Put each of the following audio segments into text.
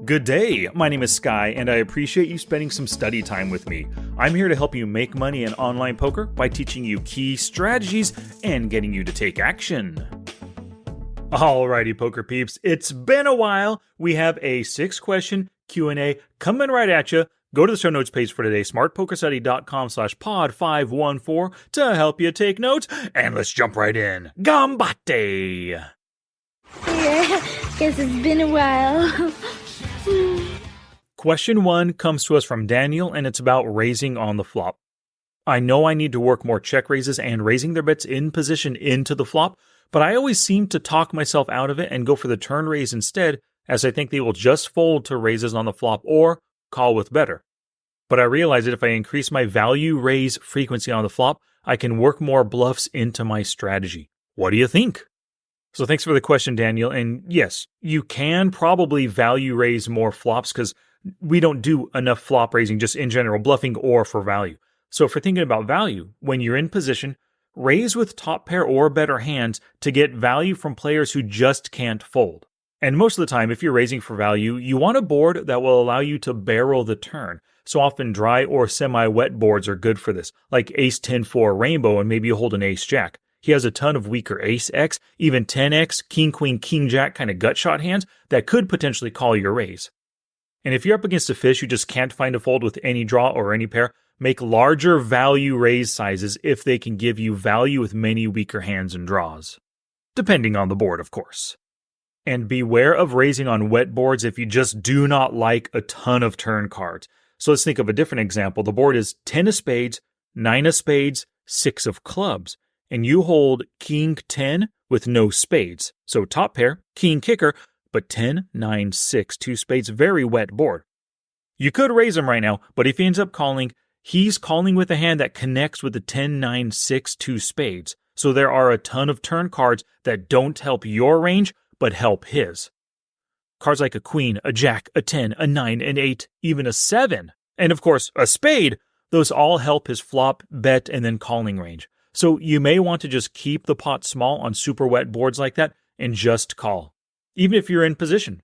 Good day, my name is Sky, and I appreciate you spending some study time with me. I'm here to help you make money in online poker by teaching you key strategies and getting you to take action. Alrighty, poker peeps, it's been a while. We have a 6-question Q&A coming right at you. Go to the show notes page for today, smartpokerstudy.com/pod514 to help you take notes, and let's jump right in. Gambate! Yeah, guess it's been a while. Question 1 comes to us from Daniel, and it's about raising on the flop. I know I need to work more check raises and raising their bets in position into the flop, but I always seem to talk myself out of it and go for the turn raise instead, as I think they will just fold to raises on the flop or call with better. But I realize that if I increase my value raise frequency on the flop, I can work more bluffs into my strategy. What do you think? So thanks for the question, Daniel. And yes, you can probably value raise more flops because we don't do enough flop raising just in general, bluffing or for value. So if we're thinking about value, when you're in position, raise with top pair or better hands to get value from players who just can't fold. And most of the time, if you're raising for value, you want a board that will allow you to barrel the turn. So often dry or semi-wet boards are good for this, like Ace-10-4 Rainbow, and maybe you hold an Ace-Jack. He has a ton of weaker Ace-X, even 10X, King-Queen, King-Jack kind of gut shot hands that could potentially call your raise. And if you're up against a fish who just can't find a fold with any draw or any pair, make larger value raise sizes if they can give you value with many weaker hands and draws. Depending on the board, of course. And beware of raising on wet boards if you just do not like a ton of turn cards. So let's think of a different example. The board is 10 of spades, 9 of spades, 6 of clubs. And you hold King 10 with no spades. So top pair, King kicker, but 10, 9, 6, 2 spades, very wet board. You could raise him right now, but if he ends up calling, he's calling with a hand that connects with the 10, 9, 6, 2 spades. So there are a ton of turn cards that don't help your range, but help his. Cards like a queen, a jack, a 10, a 9, an 8, even a 7, and of course a spade, those all help his flop, bet, and then calling range. So you may want to just keep the pot small on super wet boards like that and just call, even if you're in position.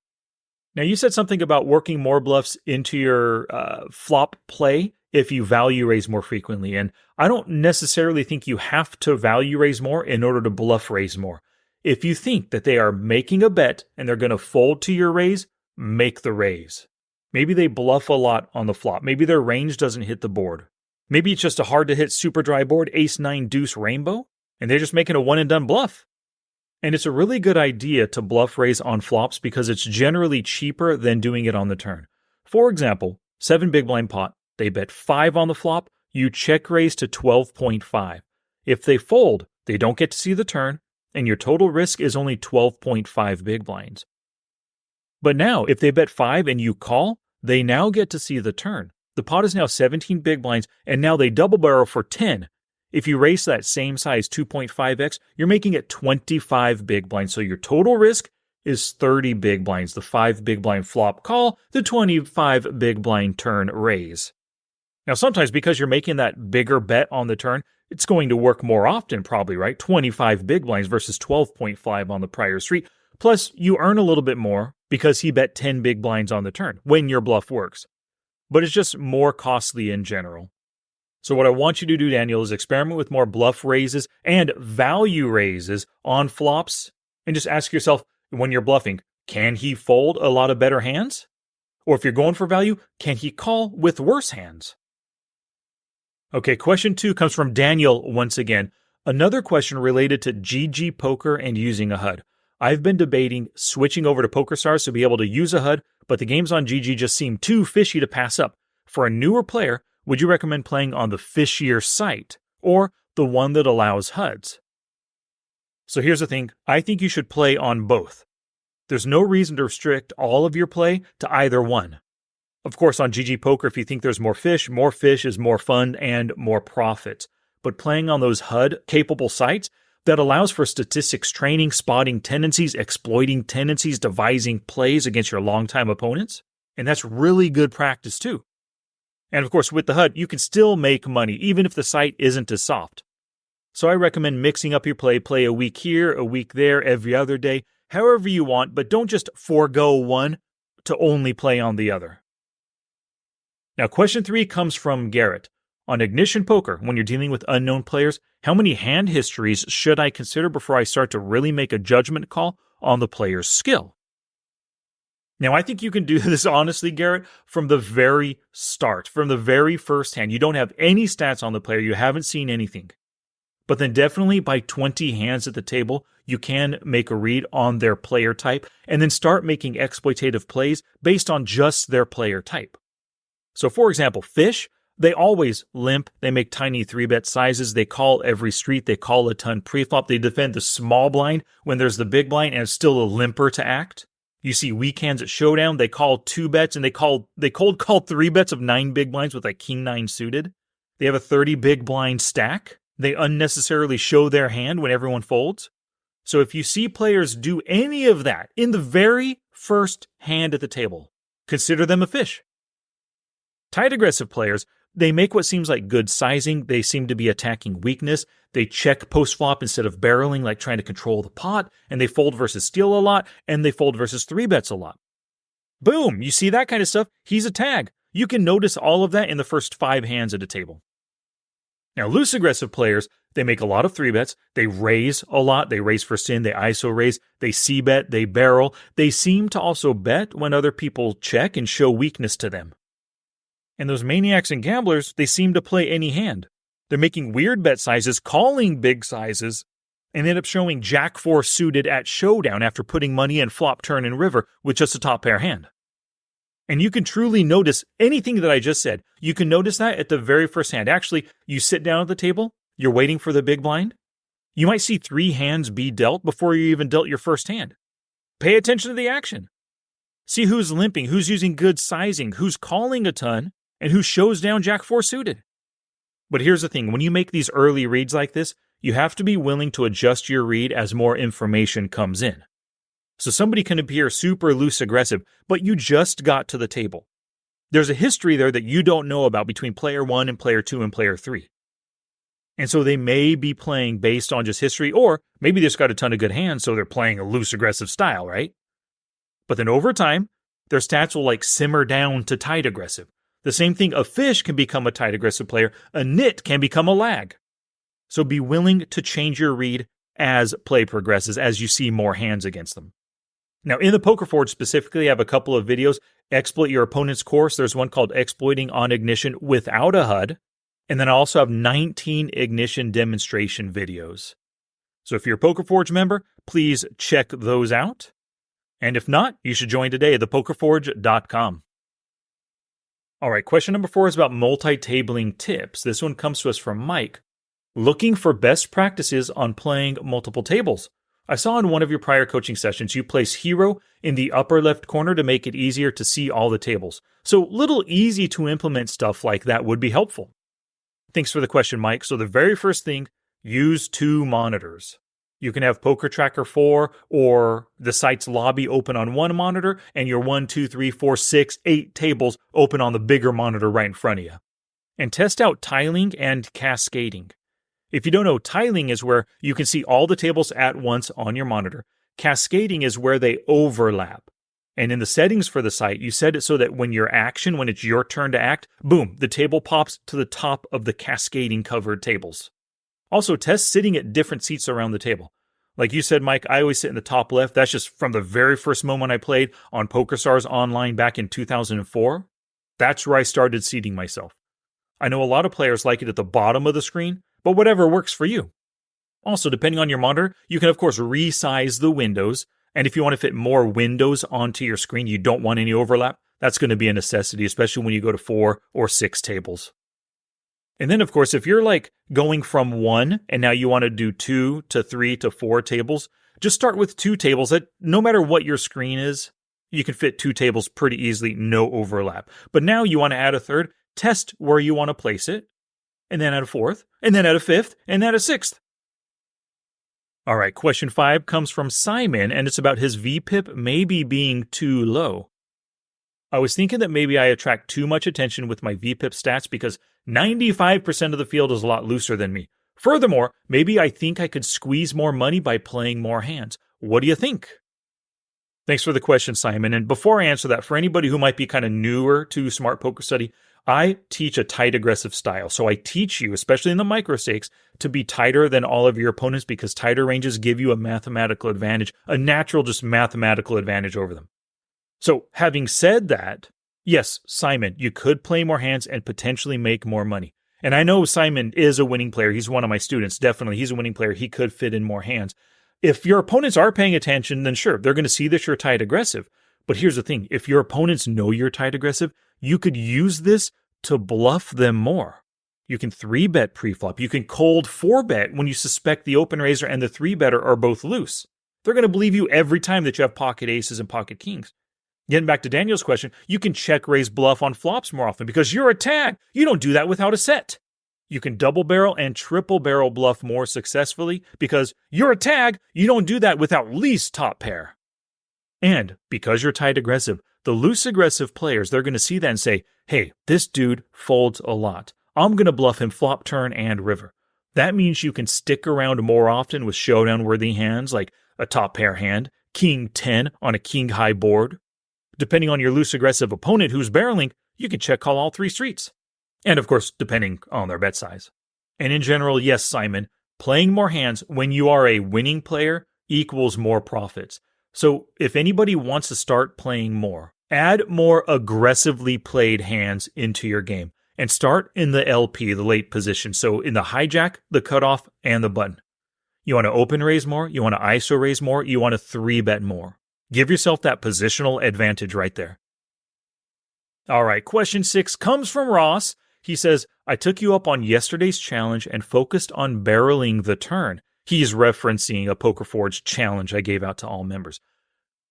Now you said something about working more bluffs into your flop play if you value raise more frequently, and I don't necessarily think you have to value raise more in order to bluff raise more. If you think that they are making a bet and they're going to fold to your raise, make the raise. Maybe they bluff a lot on the flop. Maybe their range doesn't hit the board. Maybe it's just a hard-to-hit super dry board, Ace-9 Deuce Rainbow, and they're just making a one-and-done bluff. And it's a really good idea to bluff raise on flops because it's generally cheaper than doing it on the turn. For example, 7 big blind pot, they bet 5 on the flop, you check raise to 12.5. If they fold, they don't get to see the turn, and your total risk is only 12.5 big blinds. But now, if they bet 5 and you call, they now get to see the turn. The pot is now 17 big blinds, and now they double barrel for 10. If you raise that same size 2.5x, you're making it 25 big blinds. So your total risk is 30 big blinds. The 5 big blind flop call, the 25 big blind turn raise. Now sometimes because you're making that bigger bet on the turn, it's going to work more often probably, right? 25 big blinds versus 12.5 on the prior street. Plus you earn a little bit more because he bet 10 big blinds on the turn when your bluff works. But it's just more costly in general. So what I want you to do, Daniel, is experiment with more bluff raises and value raises on flops, and just ask yourself, when you're bluffing, can he fold a lot of better hands? Or if you're going for value, can he call with worse hands? Okay, question 2 comes from Daniel once again. Another question related to GG Poker and using a HUD. I've been debating switching over to PokerStars to be able to use a HUD, but the games on GG just seem too fishy to pass up. For a newer player, would you recommend playing on the fishier site or the one that allows HUDs? So here's the thing. I think you should play on both. There's no reason to restrict all of your play to either one. Of course, on GG Poker, if you think there's more fish is more fun and more profits. But playing on those HUD-capable sites, that allows for statistics training, spotting tendencies, exploiting tendencies, devising plays against your longtime opponents. And that's really good practice too. And of course, with the HUD, you can still make money, even if the site isn't as soft. So I recommend mixing up your play a week here, a week there, every other day, however you want, but don't just forego one to only play on the other. Now, question 3 comes from Garrett. On Ignition Poker, when you're dealing with unknown players, how many hand histories should I consider before I start to really make a judgment call on the player's skill? Now, I think you can do this honestly, Garrett, from the very start, from the very first hand. You don't have any stats on the player. You haven't seen anything. But then definitely by 20 hands at the table, you can make a read on their player type and then start making exploitative plays based on just their player type. So for example, Fish, they always limp. They make tiny 3-bet sizes. They call every street. They call a ton pre-flop. They defend the small blind when there's the big blind and it's still a limper to act. You see weak hands at Showdown. They call 2 bets and they cold call 3 bets of 9 big blinds with like King 9 suited. They have a 30 big blind stack. They unnecessarily show their hand when everyone folds. So if you see players do any of that in the very first hand at the table, consider them a fish. Tight aggressive players, they make what seems like good sizing. They seem to be attacking weakness. They check post-flop instead of barreling, like trying to control the pot, and they fold versus steal a lot, and they fold versus 3-bets a lot. Boom! You see that kind of stuff? He's a tag. You can notice all of that in the first 5 hands at a table. Now, loose aggressive players, they make a lot of 3-bets. They raise a lot. They raise first in. They ISO raise. They c-bet. They barrel. They seem to also bet when other people check and show weakness to them. And those maniacs and gamblers, they seem to play any hand. They're making weird bet sizes, calling big sizes, and end up showing Jack 4 suited at Showdown after putting money in flop, turn, and river with just a top pair hand. And you can truly notice anything that I just said. You can notice that at the very first hand. Actually, you sit down at the table, you're waiting for the big blind. You might see 3 hands be dealt before you even dealt your first hand. Pay attention to the action. See who's limping, who's using good sizing, who's calling a ton, and who shows down Jack 4 suited. But here's the thing, when you make these early reads like this, you have to be willing to adjust your read as more information comes in. So somebody can appear super loose aggressive, but you just got to the table. There's a history there that you don't know about between player 1 and player 2 and player 3. And so they may be playing based on just history, or maybe they've got a ton of good hands, so they're playing a loose aggressive style, right? But then over time, their stats will like simmer down to tight aggressive. The same thing, a fish can become a tight aggressive player, a nit can become a lag. So be willing to change your read as play progresses, as you see more hands against them. Now, in the Poker Forge specifically, I have a couple of videos. Exploit your opponent's course. There's one called Exploiting on Ignition without a HUD. And then I also have 19 Ignition demonstration videos. So if you're a Poker Forge member, please check those out. And if not, you should join today at thepokerforge.com. All right, question number 4 is about multi-tabling tips. This one comes to us from Mike. Looking for best practices on playing multiple tables. I saw in one of your prior coaching sessions you place hero in the upper left corner to make it easier to see all the tables. So little easy to implement stuff like that would be helpful. Thanks for the question, Mike. So the very first thing, use 2 monitors. You can have Poker Tracker 4 or the site's lobby open on one monitor and your 1, 2, 3, 4, 6, 8 tables open on the bigger monitor right in front of you. And test out tiling and cascading. If you don't know, tiling is where you can see all the tables at once on your monitor. Cascading is where they overlap. And in the settings for the site, you set it so that when it's your turn to act, boom, the table pops to the top of the cascading covered tables. Also, test sitting at different seats around the table. Like you said, Mike, I always sit in the top left. That's just from the very first moment I played on PokerStars Online back in 2004. That's where I started seating myself. I know a lot of players like it at the bottom of the screen, but whatever works for you. Also, depending on your monitor, you can of course resize the windows. And if you want to fit more windows onto your screen, you don't want any overlap, that's going to be a necessity, especially when you go to 4 or 6 tables. And then, of course, if you're like going from 1 and now you want to do 2 to 3 to 4 tables, just start with 2 tables that no matter what your screen is, you can fit 2 tables pretty easily, no overlap. But now you want to add a third, test where you want to place it, and then add a 4th, and then add a 5th, and add a 6th. All right, question 5 comes from Simon, and it's about his VPIP maybe being too low. I was thinking that maybe I attract too much attention with my VPIP stats because 95% of the field is a lot looser than me. Furthermore, maybe I think I could squeeze more money by playing more hands. What do you think? Thanks for the question, Simon. And before I answer that, for anybody who might be kind of newer to Smart Poker Study, I teach a tight aggressive style. So I teach you, especially in the micro stakes, to be tighter than all of your opponents because tighter ranges give you a mathematical advantage, a natural just mathematical advantage over them. So having said that, yes, Simon, you could play more hands and potentially make more money. And I know Simon is a winning player. He's one of my students. Definitely, he's a winning player. He could fit in more hands. If your opponents are paying attention, then sure, they're going to see that you're tight aggressive. But here's the thing. If your opponents know you're tight aggressive, you could use this to bluff them more. You can 3-bet preflop. You can cold 4-bet when you suspect the open raiser and the 3-better are both loose. They're going to believe you every time that you have pocket aces and pocket kings. Getting back to Daniel's question, you can check raise bluff on flops more often because you're a tag. You don't do that without a set. You can double barrel and triple barrel bluff more successfully because you're a tag. You don't do that without least top pair. And because you're tight aggressive, the loose aggressive players, they're going to see that and say, hey, this dude folds a lot. I'm going to bluff him flop, turn, and river. That means you can stick around more often with showdown-worthy hands like a top pair hand, king 10 on a king high board. Depending on your loose aggressive opponent who's barreling, you can check call all 3 streets. And of course, depending on their bet size. And in general, yes, Simon, playing more hands when you are a winning player equals more profits. So if anybody wants to start playing more, add more aggressively played hands into your game and start in the LP, the late position. So in the hijack, the cutoff, and the button. You want to open raise more, you want to ISO raise more, you want to 3-bet more. Give yourself that positional advantage right there. All right, question 6 comes from Ross. He says, I took you up on yesterday's challenge and focused on barreling the turn. He's referencing a Poker Forge challenge I gave out to all members.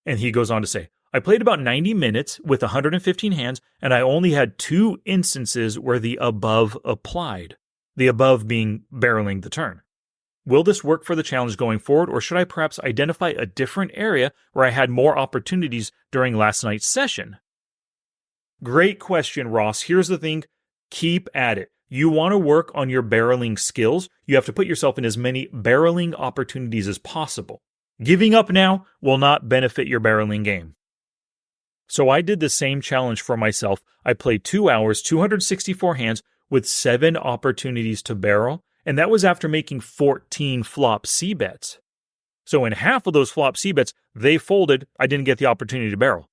And he goes on to say, I played about 90 minutes with 115 hands, and I only had 2 instances where the above applied. The above being barreling the turn. Will this work for the challenge going forward, or should I perhaps identify a different area where I had more opportunities during last night's session? Great question, Ross. Here's the thing. Keep at it. You want to work on your barreling skills. You have to put yourself in as many barreling opportunities as possible. Giving up now will not benefit your barreling game. So I did the same challenge for myself. I played 2 hours, 264 hands with 7 opportunities to barrel, and that was after making 14 flop C-bets. So in half of those flop C-bets, they folded. I didn't get the opportunity to barrel.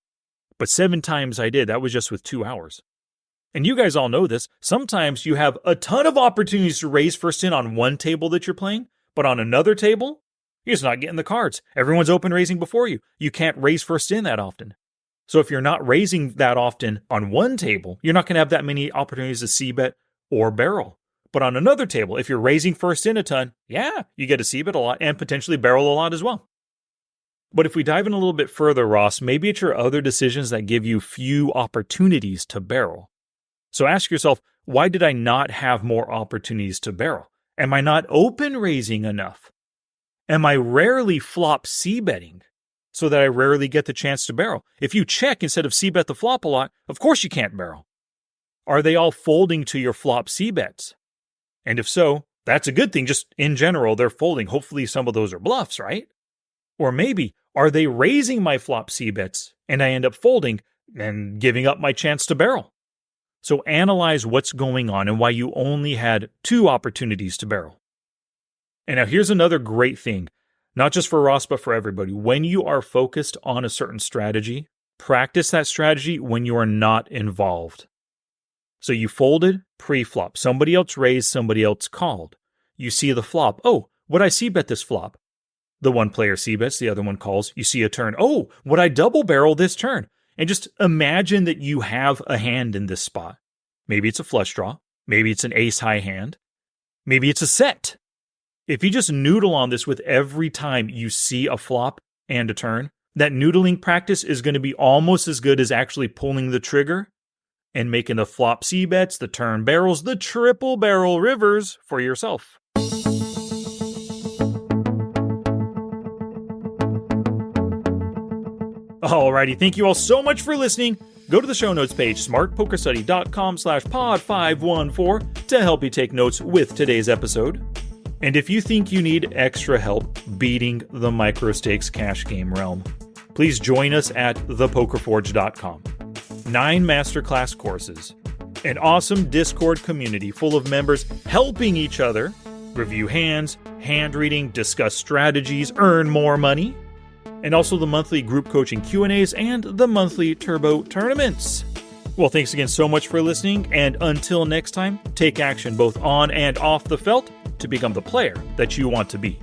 But 7 times I did. That was just with 2 hours. And you guys all know this. Sometimes you have a ton of opportunities to raise first in on one table that you're playing, but on another table, you're just not getting the cards. Everyone's open raising before you. You can't raise first in that often. So if you're not raising that often on one table, you're not going to have that many opportunities to C-bet or barrel. But on another table, if you're raising first in a ton, yeah, you get to C-bet a lot and potentially barrel a lot as well. But if we dive in a little bit further, Ross, maybe it's your other decisions that give you few opportunities to barrel. So ask yourself, why did I not have more opportunities to barrel? Am I not open raising enough? Am I rarely flop C-betting so that I rarely get the chance to barrel? If you check instead of C-bet the flop a lot, of course you can't barrel. Are they all folding to your flop C-bets? And if so, that's a good thing. Just in general, they're folding. Hopefully some of those are bluffs, right? Or maybe, are they raising my flop C-bets and I end up folding and giving up my chance to barrel? So analyze what's going on and why you only had 2 opportunities to barrel. And now here's another great thing, not just for Ross, but for everybody. When you are focused on a certain strategy, practice that strategy when you are not involved. So you folded, pre-flop. Somebody else raised, somebody else called. You see the flop. Oh, would I C-bet this flop? The one player C-bets, the other one calls. You see a turn. Oh, would I double barrel this turn? And just imagine that you have a hand in this spot. Maybe it's a flush draw. Maybe it's an ace-high hand. Maybe it's a set. If you just noodle on this with every time you see a flop and a turn, that noodling practice is going to be almost as good as actually pulling the trigger and making the flop C-bets, the turn barrels, the triple barrel rivers for yourself. Alrighty, thank you all so much for listening. Go to the show notes page, smartpokerstudy.com/pod514 to help you take notes with today's episode. And if you think you need extra help beating the micro stakes cash game realm, please join us at thepokerforge.com. 9 masterclass courses, an awesome Discord community full of members helping each other review hands, hand reading, discuss strategies, earn more money, and also the monthly group coaching Q&As and the monthly turbo tournaments. Well, thanks again so much for listening, and until next time, take action both on and off the felt to become the player that you want to be.